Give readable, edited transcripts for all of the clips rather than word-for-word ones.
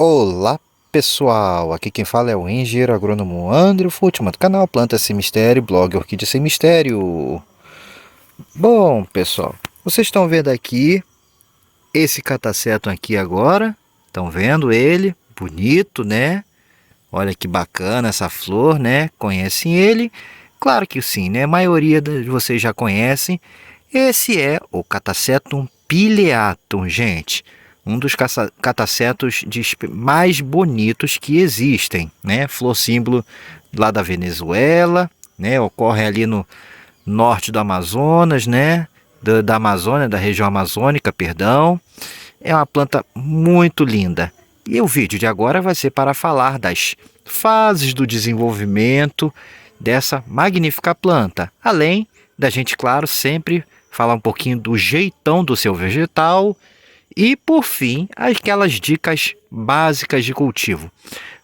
Olá pessoal, aqui quem fala é o engenheiro agrônomo André Futman, do canal Planta Sem Mistério, blog Orquídea Sem Mistério. Bom pessoal, vocês estão vendo aqui esse catacetum aqui agora, estão vendo ele? Bonito, né? Olha que bacana essa flor, né? Conhecem ele? Claro que sim, né? A maioria de vocês já conhecem. Esse é o Catasetum pileatum, gente. Um dos catacetos mais bonitos que existem, né? Flor símbolo lá da Venezuela, né? Ocorre ali no norte do Amazonas, né? Da Amazônia, da região amazônica, perdão. É uma planta muito linda. E o vídeo de agora vai ser para falar das fases do desenvolvimento dessa magnífica planta. Além da gente, claro, sempre falar um pouquinho do jeitão do seu vegetal e, por fim, aquelas dicas básicas de cultivo.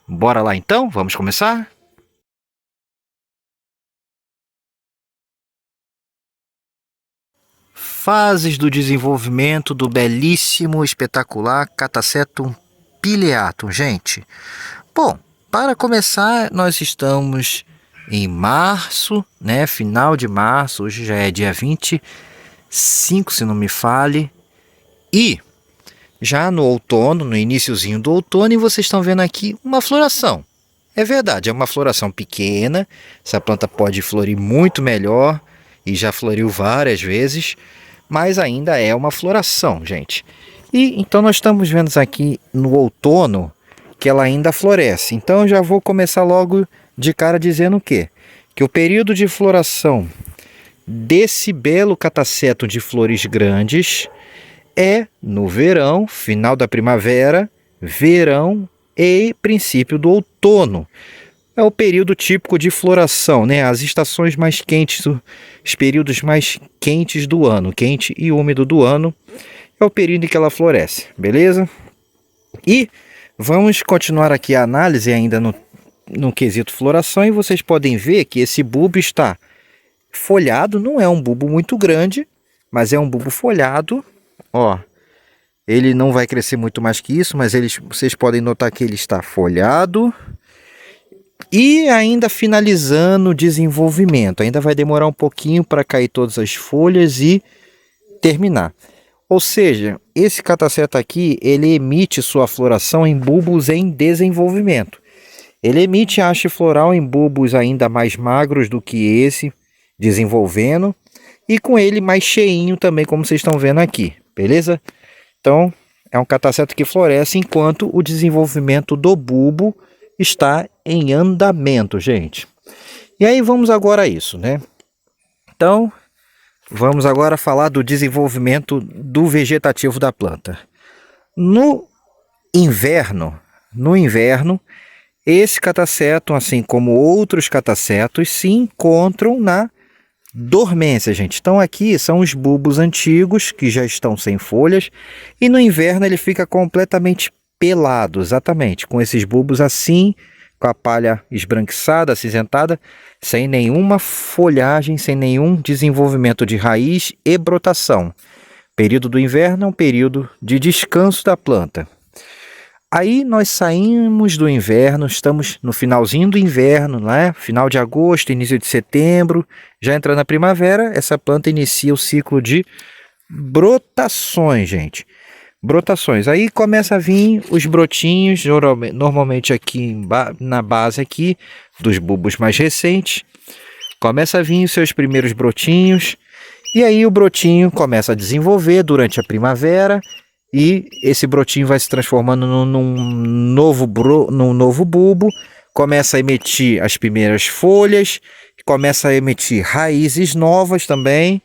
Bora lá então? Vamos começar? Fases do desenvolvimento do belíssimo, espetacular Catasetum pileatum, gente. Bom, para começar, nós estamos em março, né? Final de março, hoje já é dia 25, se não me falhe. E já no outono, no iniciozinho do outono, e vocês estão vendo aqui uma floração. É verdade, é uma floração pequena, essa planta pode florir muito melhor, e já floriu várias vezes, mas ainda é uma floração, gente. E então nós estamos vendo aqui no outono que ela ainda floresce. Então eu já vou começar logo de cara dizendo o quê? Que o período de floração desse belo catacetum de flores grandes é no verão, final da primavera, verão e princípio do outono. É o período típico de floração, né? As estações mais quentes, os períodos mais quentes do ano, quente e úmido do ano, é o período em que ela floresce, beleza? E vamos continuar aqui a análise ainda no quesito floração, e vocês podem ver que esse bulbo está folhado, não é um bulbo muito grande, mas é um bulbo folhado. Ó, ele não vai crescer muito mais que isso, mas vocês podem notar que ele está folhado e ainda finalizando o desenvolvimento. Ainda vai demorar um pouquinho para cair todas as folhas e terminar. Ou seja, esse catacetum aqui, ele emite sua floração em bulbos em desenvolvimento. Ele emite haste floral em bulbos ainda mais magros do que esse, desenvolvendo, e com ele mais cheinho também, como vocês estão vendo aqui, beleza? Então, é um catacetum que floresce enquanto o desenvolvimento do bulbo está em andamento, gente. E aí vamos agora a isso, né? Então, vamos agora falar do desenvolvimento do vegetativo da planta. No inverno, esse catacetum, assim como outros catacetos, se encontram na dormência, gente. Então aqui são os bulbos antigos que já estão sem folhas, e no inverno ele fica completamente pelado, exatamente, com esses bulbos assim, com a palha esbranquiçada, acinzentada, sem nenhuma folhagem, sem nenhum desenvolvimento de raiz e brotação. O período do inverno é um período de descanso da planta. Aí nós saímos do inverno, estamos no finalzinho do inverno, né? Final de agosto, início de setembro, já entrando na primavera, essa planta inicia o ciclo de brotações, gente. Brotações. Aí começa a vir os brotinhos, normalmente aqui na base aqui dos bulbos mais recentes. Começa a vir os seus primeiros brotinhos, e aí o brotinho começa a desenvolver durante a primavera, e esse brotinho vai se transformando num novo bulbo, começa a emitir as primeiras folhas, começa a emitir raízes novas também,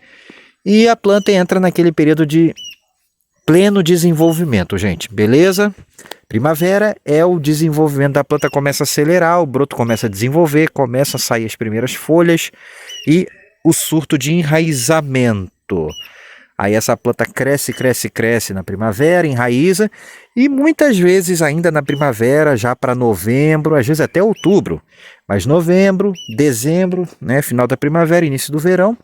e a planta entra naquele período de pleno desenvolvimento, gente, beleza? Primavera é o desenvolvimento da planta, começa a acelerar, o broto começa a desenvolver, começa a sair as primeiras folhas e o surto de enraizamento. Aí essa planta cresce na primavera, enraiza, e muitas vezes ainda na primavera, já para novembro, às vezes até outubro, mas novembro, dezembro, né, final da primavera, início do verão,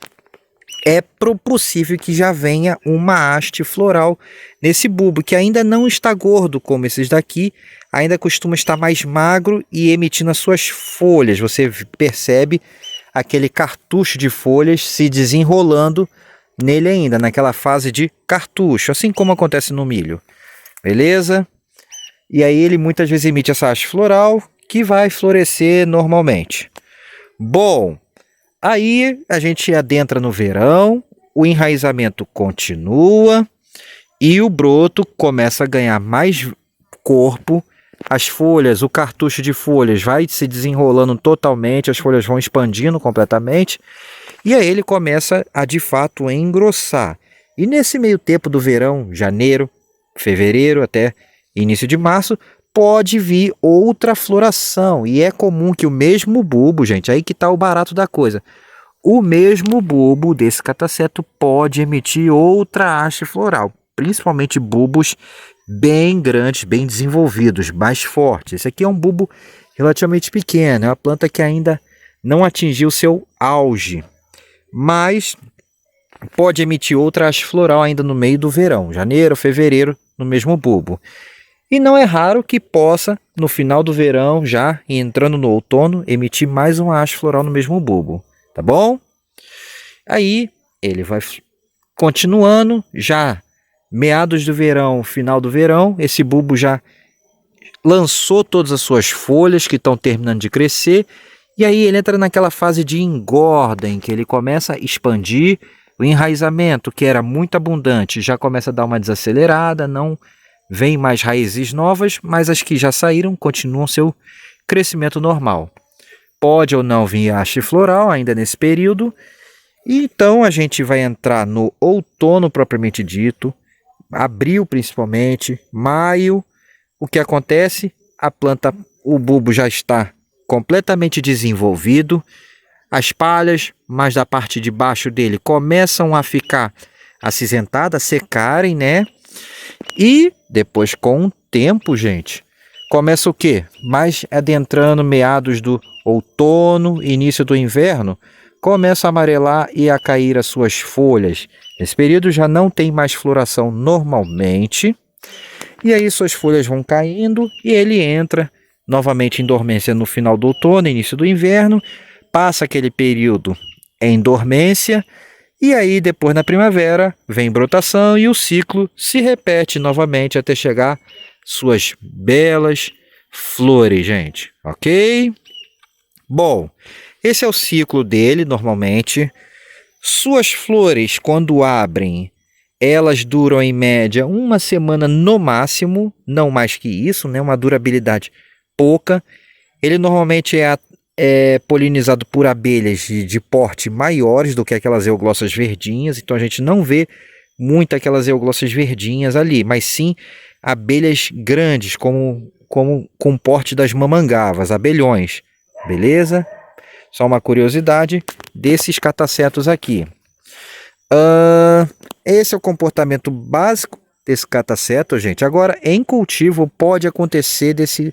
é possível que já venha uma haste floral nesse bulbo, que ainda não está gordo como esses daqui, ainda costuma estar mais magro e emitindo as suas folhas. Você percebe aquele cartucho de folhas se desenrolando nele ainda, naquela fase de cartucho, assim como acontece no milho. Beleza? E aí ele muitas vezes emite essa haste floral que vai florescer normalmente. Bom, aí a gente adentra no verão, o enraizamento continua e o broto começa a ganhar mais corpo. As folhas, o cartucho de folhas vai se desenrolando totalmente, as folhas vão expandindo completamente e aí ele começa a de fato engrossar. E nesse meio tempo do verão, janeiro, fevereiro até início de março, pode vir outra floração. E é comum que o mesmo bulbo, gente, aí que está o barato da coisa. O mesmo bulbo desse cataceto pode emitir outra haste floral, principalmente bulbos bem grandes, bem desenvolvidos, mais fortes. Esse aqui é um bulbo relativamente pequeno, é uma planta que ainda não atingiu seu auge, mas pode emitir outra haste floral ainda no meio do verão, janeiro, fevereiro, no mesmo bulbo. E não é raro que possa, no final do verão, já entrando no outono, emitir mais uma haste floral no mesmo bulbo, tá bom? Aí ele vai continuando, já meados do verão, final do verão, esse bulbo já lançou todas as suas folhas que estão terminando de crescer, e aí ele entra naquela fase de engorda, em que ele começa a expandir, o enraizamento, que era muito abundante, já começa a dar uma desacelerada, não vem mais raízes novas, mas as que já saíram continuam seu crescimento normal. Pode ou não vir haste floral ainda nesse período. E então a gente vai entrar no outono propriamente dito, abril principalmente, maio. O que acontece? A planta, o bulbo já está completamente desenvolvido. As palhas, mais da parte de baixo dele, começam a ficar acinzentadas, a secarem, né? E depois, com o tempo, gente, começa o quê? Mais adentrando meados do outono, início do inverno, começa a amarelar e a cair as suas folhas. Nesse período já não tem mais floração normalmente. E aí suas folhas vão caindo e ele entra novamente em dormência no final do outono, início do inverno. Passa aquele período em dormência. E aí, depois na primavera, vem brotação e o ciclo se repete novamente até chegar suas belas flores, gente. Ok? Bom, esse é o ciclo dele normalmente. Suas flores, quando abrem, elas duram em média uma semana no máximo, não mais que isso, né? Uma durabilidade pouca. Ele normalmente é polinizado por abelhas de porte maiores do que aquelas euglossas verdinhas, então a gente não vê muito aquelas euglossas verdinhas ali, mas sim abelhas grandes, com o porte das mamangavas, abelhões, beleza? Só uma curiosidade desses catacetos aqui. Esse é o comportamento básico desse cataceto, gente. Agora, em cultivo, pode acontecer desse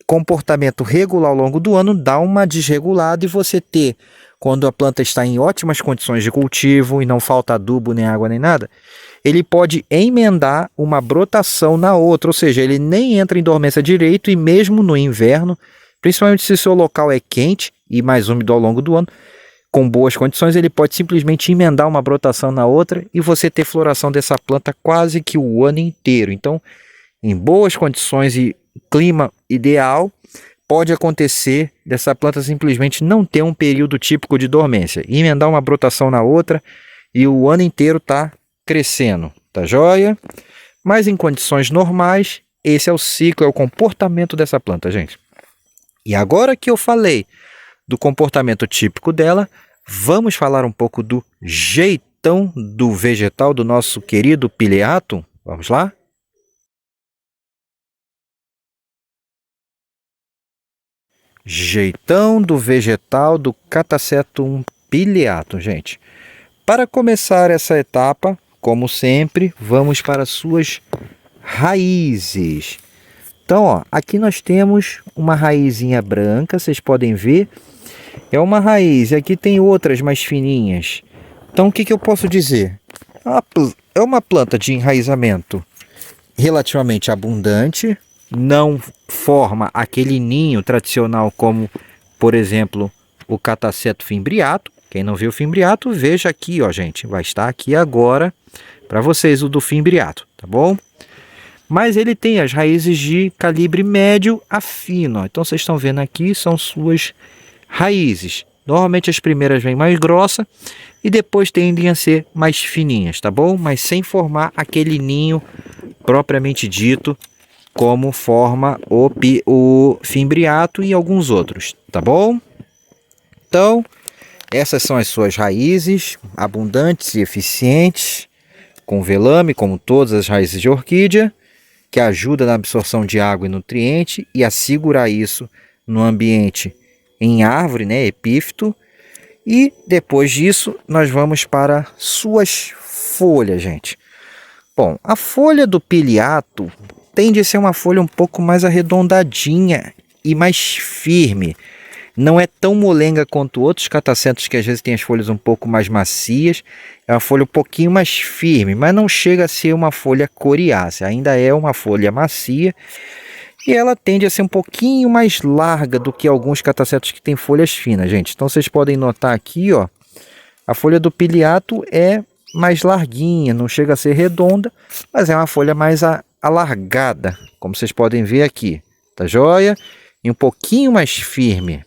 comportamento regular ao longo do ano, dá uma desregulada e você ter, quando a planta está em ótimas condições de cultivo e não falta adubo, nem água, nem nada, ele pode emendar uma brotação na outra, ou seja, ele nem entra em dormência direito e mesmo no inverno, principalmente se o seu local é quente e mais úmido ao longo do ano, com boas condições, ele pode simplesmente emendar uma brotação na outra e você ter floração dessa planta quase que o ano inteiro. Então, em boas condições e clima ideal, pode acontecer dessa planta simplesmente não ter um período típico de dormência, emendar uma brotação na outra e o ano inteiro tá crescendo, tá joia? Mas em condições normais, esse é o ciclo, é o comportamento dessa planta, gente. E agora que eu falei do comportamento típico dela, vamos falar um pouco do jeitão do vegetal do nosso querido Pileatum? Vamos lá? Jeitão do vegetal do Catasetum pileatum, gente. Para começar essa etapa, como sempre, vamos para suas raízes. Então, ó, aqui nós temos uma raizinha branca, vocês podem ver. É uma raiz, e aqui tem outras mais fininhas. Então, o que eu posso dizer? É uma planta de enraizamento relativamente abundante, não forma aquele ninho tradicional como, por exemplo, o Catasetum fimbriato. Quem não viu o fimbriato, veja aqui, ó, gente. Vai estar aqui agora para vocês o do fimbriato, tá bom? Mas ele tem as raízes de calibre médio a fino, ó. Então vocês estão vendo aqui, são suas raízes. Normalmente as primeiras vêm mais grossa e depois tendem a ser mais fininhas, tá bom? Mas sem formar aquele ninho propriamente dito, como forma o fimbriato e alguns outros, tá bom? Então, essas são as suas raízes, abundantes e eficientes, com velame, como todas as raízes de orquídea, que ajuda na absorção de água e nutriente e a segurar isso no ambiente em árvore, né, epífito. E depois disso, nós vamos para suas folhas, gente. Bom, a folha do piliato tende a ser uma folha um pouco mais arredondadinha e mais firme. Não é tão molenga quanto outros catacetos que às vezes têm as folhas um pouco mais macias. É uma folha um pouquinho mais firme, mas não chega a ser uma folha coriácea. Ainda é uma folha macia e ela tende a ser um pouquinho mais larga do que alguns catacetos que têm folhas finas, gente. Então vocês podem notar aqui, ó, a folha do piliato é mais larguinha, não chega a ser redonda, mas é uma folha mais alargada, como vocês podem ver aqui, tá joia? E um pouquinho mais firme.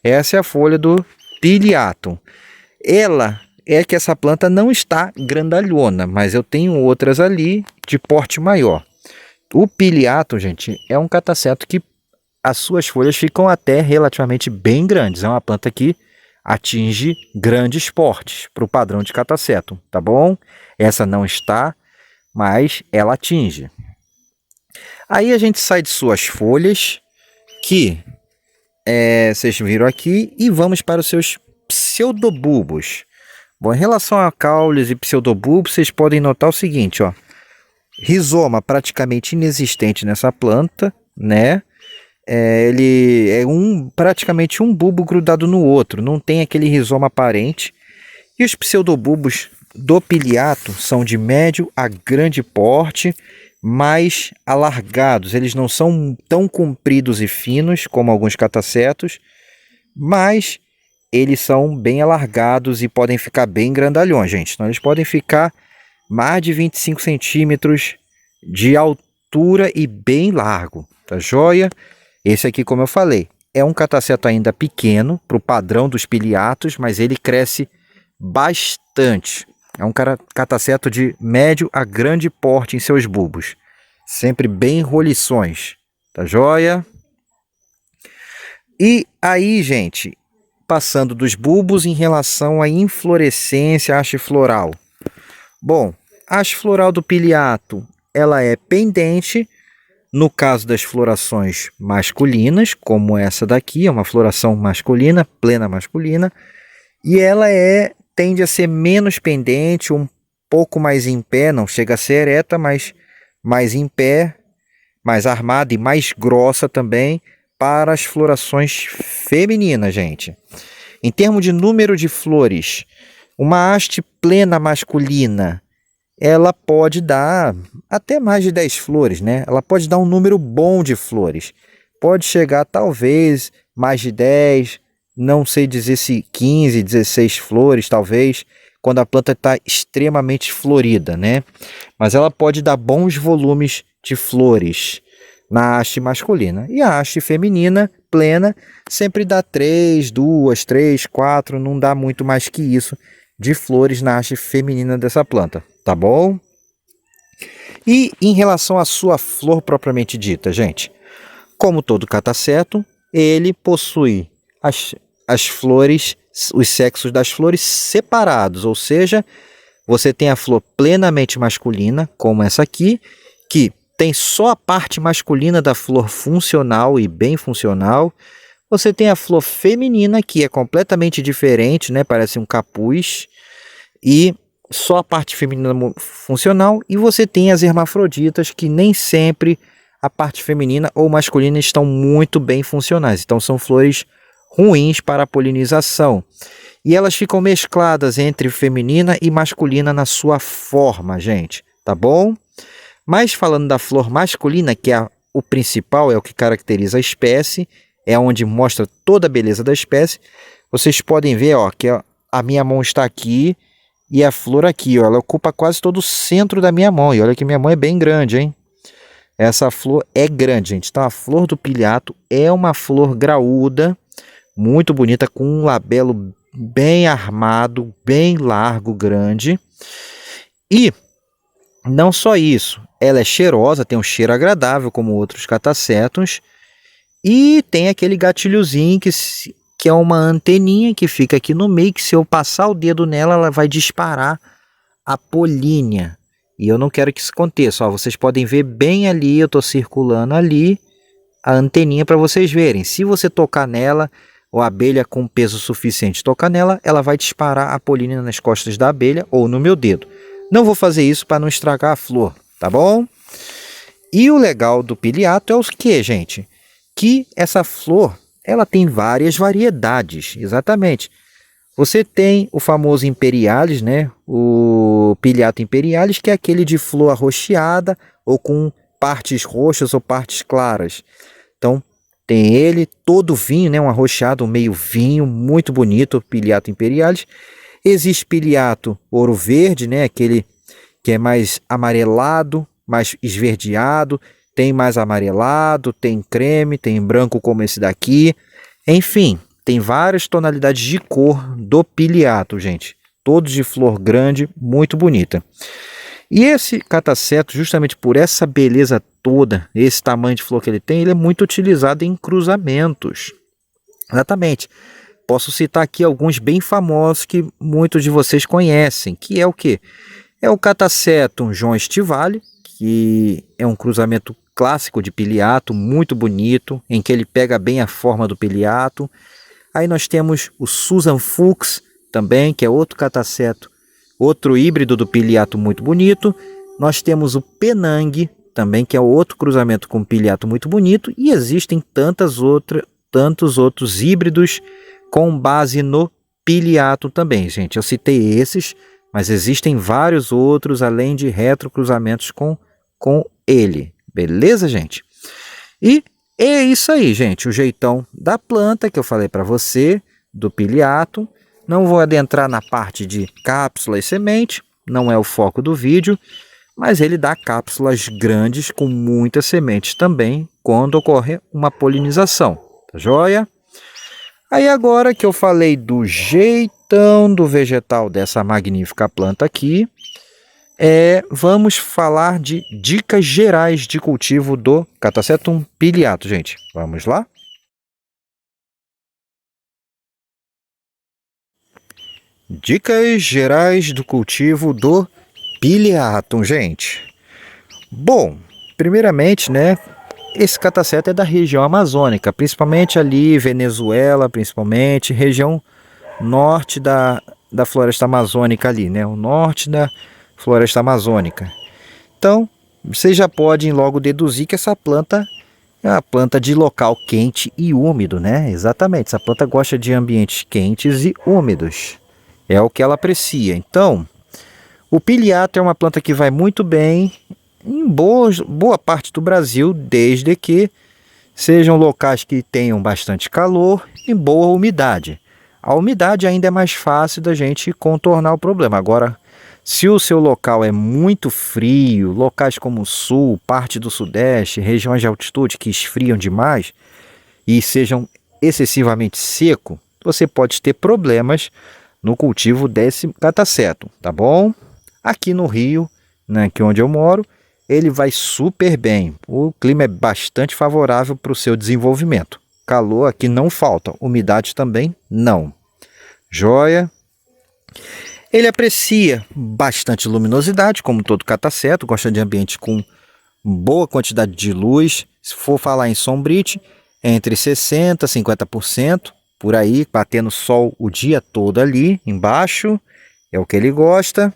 Essa é a folha do piliatum. Ela é que essa planta não está grandalhona, mas eu tenho outras ali de porte maior. O piliatum, gente, é um cataceto que as suas folhas ficam até relativamente bem grandes. É uma planta que atinge grandes portes para o padrão de catacetum, tá bom? Essa não está, mas ela atinge. Aí a gente sai de suas folhas, que vocês viram aqui, e vamos para os seus pseudobulbos. Bom, em relação a caules e pseudobulbos, vocês podem notar o seguinte, ó. Rizoma praticamente inexistente nessa planta, né? Ele é praticamente um bulbo grudado no outro, não tem aquele rizoma aparente. E os pseudobulbos do piliato são de médio a grande porte, mais alargados. Eles não são tão compridos e finos como alguns catacetos, mas eles são bem alargados e podem ficar bem grandalhões, gente. Então eles podem ficar mais de 25 centímetros de altura e bem largo, tá joia? Esse aqui, como eu falei, é um cataceto ainda pequeno para o padrão dos piliatos, mas ele cresce bastante. É um cataceto de médio a grande porte em seus bulbos, sempre bem rolições, tá joia? E aí, gente, passando dos bulbos em relação à inflorescência, haste floral. Bom, a haste floral do piliato, ela é pendente. No caso das florações masculinas, como essa daqui, é uma floração masculina, plena masculina, e ela tende a ser menos pendente, um pouco mais em pé, não chega a ser ereta, mas mais em pé, mais armada e mais grossa também para as florações femininas, gente. Em termos de número de flores, uma haste plena masculina, ela pode dar até mais de 10 flores, né? Ela pode dar um número bom de flores. Pode chegar talvez mais de 10, não sei dizer se 15, 16 flores, talvez, quando a planta está extremamente florida, né? Mas ela pode dar bons volumes de flores na haste masculina. E a haste feminina, plena, sempre dá 3, 2, 3, 4, não dá muito mais que isso de flores na haste feminina dessa planta, tá bom? E em relação à sua flor propriamente dita, gente, como todo cataceto, ele possui as flores, os sexos das flores separados, ou seja, você tem a flor plenamente masculina, como essa aqui, que tem só a parte masculina da flor funcional e bem funcional. Você tem a flor feminina, que é completamente diferente, né? Parece um capuz, e só a parte feminina funcional. E você tem as hermafroditas, que nem sempre a parte feminina ou masculina estão muito bem funcionais. Então são flores ruins para a polinização. E elas ficam mescladas entre feminina e masculina na sua forma, gente, tá bom? Mas falando da flor masculina, que é o principal, é o que caracteriza a espécie, é onde mostra toda a beleza da espécie, vocês podem ver, ó, que a minha mão está aqui e a flor aqui, ó, ela ocupa quase todo o centro da minha mão. E olha que minha mão é bem grande, hein? Essa flor é grande, gente. Então a flor do piliato é uma flor graúda, muito bonita, com um labelo bem armado, bem largo, grande. E não só isso, ela é cheirosa, tem um cheiro agradável, como outros catacetos. E tem aquele gatilhozinho que é uma anteninha que fica aqui no meio, que se eu passar o dedo nela, ela vai disparar a polínia. E eu não quero que isso aconteça. Ó, vocês podem ver bem ali, eu estou circulando ali, a anteninha para vocês verem. Se você tocar nela, ou a abelha com peso suficiente tocar nela, ela vai disparar a polínia nas costas da abelha ou no meu dedo. Não vou fazer isso para não estragar a flor, tá bom? E o legal do piliato é o que, gente? Que essa flor, ela tem várias variedades, exatamente. Você tem o famoso imperialis, né? O piliato imperialis, que é aquele de flor arroxeada ou com partes roxas ou partes claras. Então, tem ele, todo vinho, né? Um arroxeado, um meio vinho, muito bonito, o piliato imperialis. Existe piliato ouro verde, né? Aquele que é mais amarelado, mais esverdeado. Tem mais amarelado, tem creme, tem branco como esse daqui. Enfim, tem várias tonalidades de cor do piliato, gente. Todos de flor grande, muito bonita. E esse cataceto, justamente por essa beleza toda, esse tamanho de flor que ele tem, ele é muito utilizado em cruzamentos. Exatamente. Posso citar aqui alguns bem famosos que muitos de vocês conhecem, que é o quê? É o Catasetum João Estivale, que é um cruzamento clássico de piliato, muito bonito, em que ele pega bem a forma do piliato. Aí nós temos o Susan Fuchs também, que é outro cataceto, outro híbrido do piliato muito bonito. Nós temos o Penang também, que é outro cruzamento com piliato muito bonito. E existem tantos outros híbridos com base no piliato também, gente. Eu citei esses, mas existem vários outros, além de retrocruzamentos com ele. Beleza, gente? E é isso aí, gente. O jeitão da planta que eu falei para você, do piliato. Não vou adentrar na parte de cápsula e semente, não é o foco do vídeo, mas ele dá cápsulas grandes com muitas sementes também, quando ocorre uma polinização. Tá joia? Aí agora que eu falei do jeitão do vegetal dessa magnífica planta aqui, vamos falar de dicas gerais de cultivo do Catasetum piliato, gente. Vamos lá? Dicas gerais do cultivo do piliatum, gente. Bom, primeiramente, né, esse cataceto é da região amazônica, principalmente ali, Venezuela, principalmente, região norte da floresta amazônica ali, né, o norte da floresta amazônica. Então, vocês já podem logo deduzir que essa planta é uma planta de local quente e úmido, né? Exatamente, essa planta gosta de ambientes quentes e úmidos. É o que ela aprecia. Então, o piliato é uma planta que vai muito bem em boa parte do Brasil, desde que sejam locais que tenham bastante calor e boa umidade. A umidade ainda é mais fácil da gente contornar o problema. Agora, se o seu local é muito frio, locais como o sul, parte do sudeste, regiões de altitude que esfriam demais e sejam excessivamente seco, você pode ter problemas no cultivo desse catacetum, tá bom? Aqui no Rio, né, aqui onde eu moro, ele vai super bem. O clima é bastante favorável para o seu desenvolvimento. Calor aqui não falta, umidade também não. Joia? Ele aprecia bastante luminosidade, como todo cataceto, gosta de ambiente com boa quantidade de luz. Se for falar em sombrite, entre 60% a 50%, por aí, batendo sol o dia todo ali embaixo, é o que ele gosta.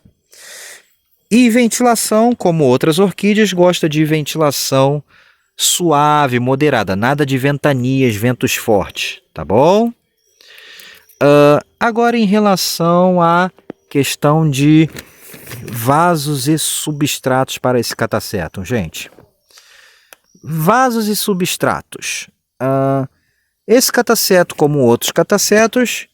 E ventilação, como outras orquídeas, gosta de ventilação suave, moderada, nada de ventanias, ventos fortes, tá bom? Agora, em relação à questão de vasos e substratos para esse catacetum, gente. Vasos e substratos. Esse cataceto, como outros catacetos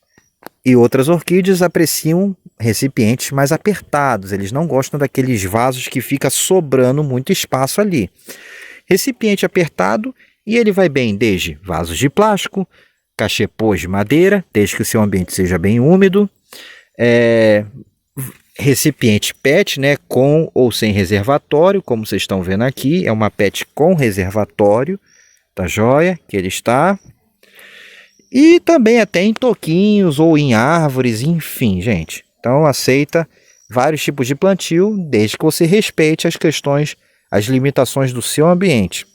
e outras orquídeas, apreciam recipientes mais apertados. Eles não gostam daqueles vasos que fica sobrando muito espaço ali. Recipiente apertado, e ele vai bem desde vasos de plástico, cachepôs de madeira, desde que o seu ambiente seja bem úmido, recipiente PET, né, com ou sem reservatório, como vocês estão vendo aqui, é uma PET com reservatório, tá joia? Que ele está. E também até em toquinhos ou em árvores, enfim, gente. Então aceita vários tipos de plantio, desde que você respeite as questões, as limitações do seu ambiente.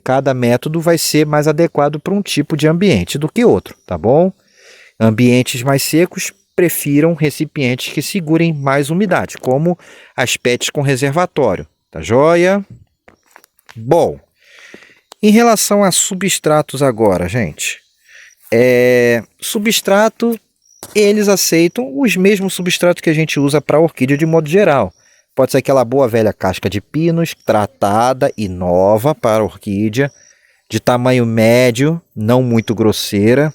Cada método vai ser mais adequado para um tipo de ambiente do que outro, tá bom? Ambientes mais secos, prefiram recipientes que segurem mais umidade, como as PETs com reservatório, tá joia? Bom, em relação a substratos agora, gente. Substrato, eles aceitam os mesmos substratos que a gente usa para orquídea de modo geral. Pode ser aquela boa velha casca de pinos, tratada e nova para orquídea, de tamanho médio, não muito grosseira,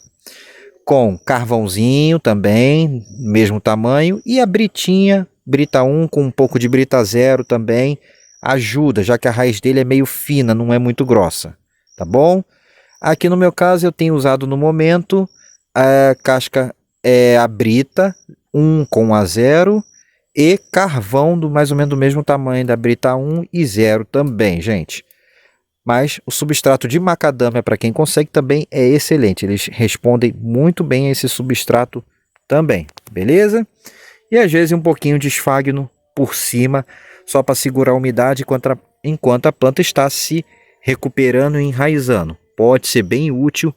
com carvãozinho também, mesmo tamanho, e a britinha, brita 1 com um pouco de brita 0 também, ajuda, já que a raiz dele é meio fina, não é muito grossa, tá bom? Aqui no meu caso eu tenho usado no momento a casca, a brita 1 com a 0, e carvão do mais ou menos do mesmo tamanho da brita 1 e 0 também, gente. Mas o substrato de macadâmia, para quem consegue, também é excelente. Eles respondem muito bem a esse substrato também, beleza? E às vezes um pouquinho de esfagno por cima, só para segurar a umidade enquanto a planta está se recuperando e enraizando. Pode ser bem útil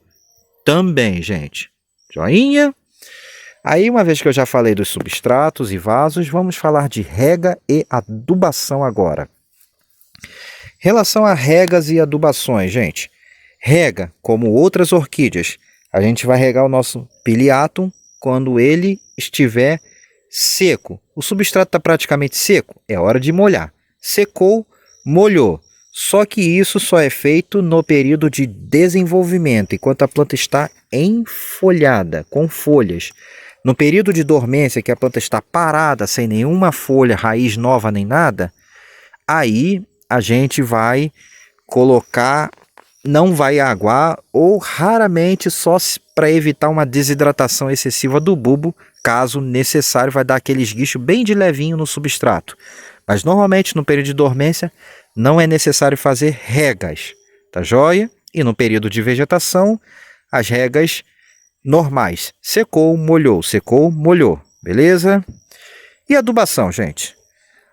também, gente. Joinha? Aí, uma vez que eu já falei dos substratos e vasos, vamos falar de rega e adubação agora. Relação a regas e adubações, gente. Rega, como outras orquídeas, a gente vai regar o nosso Pileatum quando ele estiver seco. O substrato está praticamente seco, é hora de molhar. Secou, molhou. Só que isso só é feito no período de desenvolvimento, enquanto a planta está enfolhada, com folhas. No período de dormência, que a planta está parada, sem nenhuma folha, raiz nova nem nada, aí a gente vai colocar, não vai aguar, ou raramente só para evitar uma desidratação excessiva do bulbo, caso necessário, vai dar aquele esguicho bem de levinho no substrato. Mas normalmente no período de dormência não é necessário fazer regas, tá joia? E no período de vegetação, as regas normais. Secou, molhou, beleza? E adubação, gente?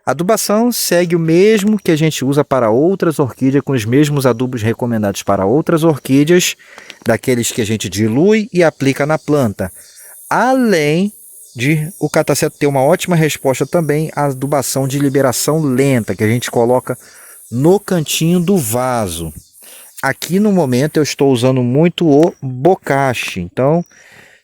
A adubação segue o mesmo que a gente usa para outras orquídeas, com os mesmos adubos recomendados para outras orquídeas, daqueles que a gente dilui e aplica na planta. Além de o cataceto ter uma ótima resposta também à adubação de liberação lenta, que a gente coloca no cantinho do vaso. Aqui no momento eu estou usando muito o bocache, então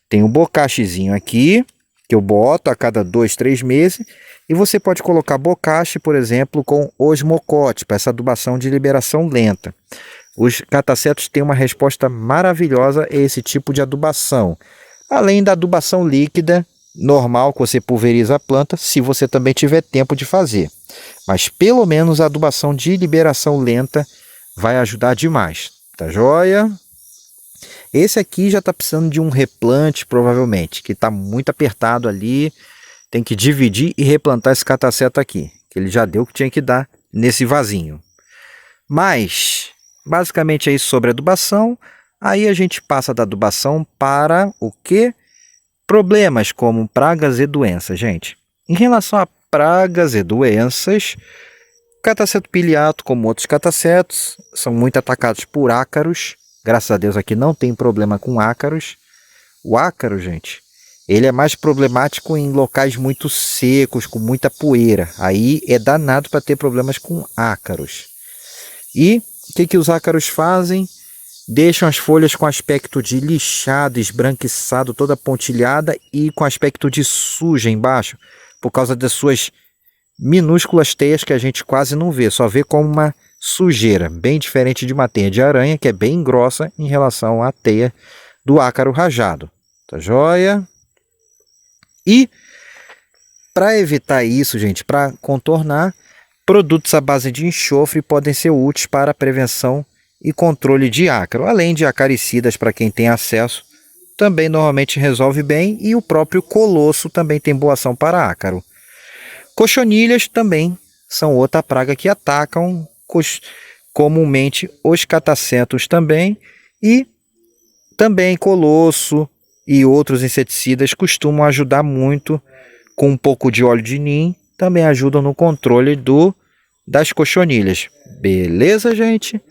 tem um bocachezinho aqui, que eu boto a cada 2, 3 meses, e você pode colocar bocache, por exemplo, com osmocote, para essa adubação de liberação lenta. Os catacetos têm uma resposta maravilhosa a esse tipo de adubação, além da adubação líquida, normal, que você pulveriza a planta, se você também tiver tempo de fazer. Mas pelo menos a adubação de liberação lenta vai ajudar demais, tá joia? Esse aqui já está precisando de um replante, provavelmente, que está muito apertado ali. Tem que dividir e replantar esse cataceto aqui, que ele já deu o que tinha que dar nesse vasinho. Mas, basicamente é isso sobre adubação. Aí a gente passa da adubação para o quê? Problemas como pragas e doenças, gente. Em relação a pragas e doenças, cataceto pileato, como outros catacetos, são muito atacados por ácaros. Graças a Deus aqui não tem problema com ácaros. O ácaro, gente, ele é mais problemático em locais muito secos, com muita poeira. Aí é danado para ter problemas com ácaros. E o que os ácaros fazem? deixam as folhas com aspecto de lixado, esbranquiçado, toda pontilhada e com aspecto de suja embaixo, por causa das suas minúsculas teias que a gente quase não vê, só vê como uma sujeira, bem diferente de uma teia de aranha, que é bem grossa em relação à teia do ácaro rajado. Tá joia? E para evitar isso, gente, para contornar, produtos à base de enxofre podem ser úteis para a prevenção e controle de ácaro, além de acaricidas para quem tem acesso, também normalmente resolve bem, e o próprio colosso também tem boa ação para ácaro. Cochonilhas também são outra praga que atacam comumente os catacetos também, e também colosso e outros inseticidas costumam ajudar muito, com um pouco de óleo de nim, também ajudam no controle das cochonilhas. Beleza, gente?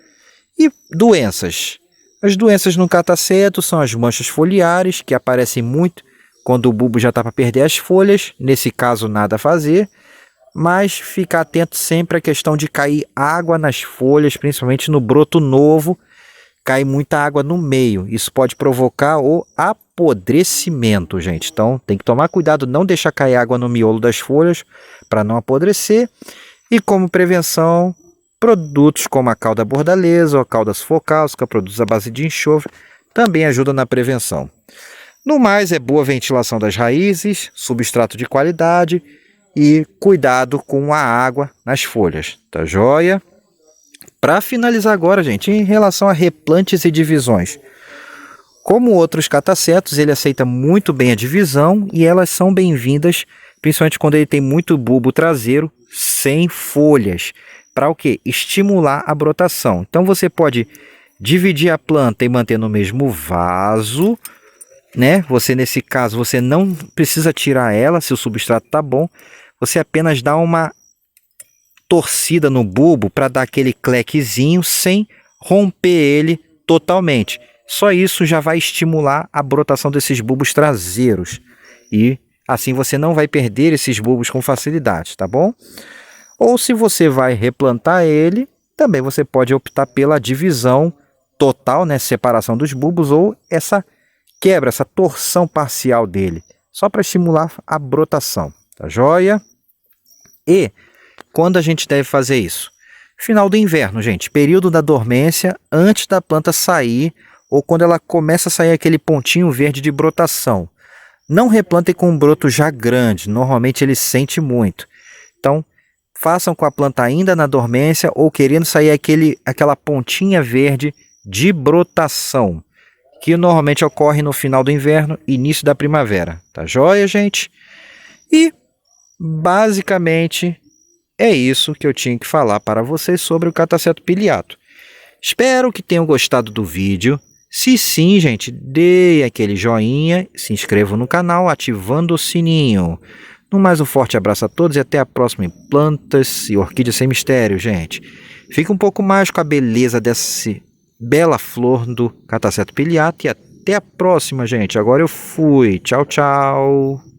E doenças. As doenças no cataceto são as manchas foliares, que aparecem muito quando o bulbo já está para perder as folhas. Nesse caso, nada a fazer, mas ficar atento sempre à questão de cair água nas folhas, principalmente no broto novo, cai muita água no meio. Isso pode provocar o apodrecimento, gente. Então, tem que tomar cuidado, não deixar cair água no miolo das folhas para não apodrecer. E como prevenção, produtos como a calda bordaleza ou a calda sufocáustica, produtos à base de enxofre, também ajudam na prevenção. No mais, é boa ventilação das raízes, substrato de qualidade e cuidado com a água nas folhas, tá joia? Para finalizar agora, gente, em relação a replantes e divisões. Como outros catacetos, ele aceita muito bem a divisão e elas são bem-vindas, principalmente quando ele tem muito bulbo traseiro sem folhas. Para o quê? Estimular a brotação. Então você pode dividir a planta e manter no mesmo vaso, né? Você, nesse caso, você não precisa tirar ela se o substrato está bom. Você apenas dá uma torcida no bulbo para dar aquele clequezinho sem romper ele totalmente. Só isso já vai estimular a brotação desses bulbos traseiros. E assim você não vai perder esses bulbos com facilidade, tá bom? Ou se você vai replantar ele, também você pode optar pela divisão total, né, separação dos bulbos, ou essa quebra, essa torção parcial dele, só para estimular a brotação, tá joia? E quando a gente deve fazer isso? Final do inverno, gente, período da dormência, antes da planta sair, ou quando ela começa a sair aquele pontinho verde de brotação. Não replantem com um broto já grande, normalmente ele sente muito. Então, façam com a planta ainda na dormência ou querendo sair aquela pontinha verde de brotação, que normalmente ocorre no final do inverno, início da primavera. Tá joia, gente? E, basicamente, é isso que eu tinha que falar para vocês sobre o cataceto pileato. Espero que tenham gostado do vídeo. Se sim, gente, dê aquele joinha, se inscrevam no canal ativando o sininho. No mais, um forte abraço a todos e até a próxima em Plantas e Orquídeas Sem Mistério, gente. Fique um pouco mais com a beleza dessa bela flor do cataceto pileato e até a próxima, gente. Agora eu fui. Tchau, tchau.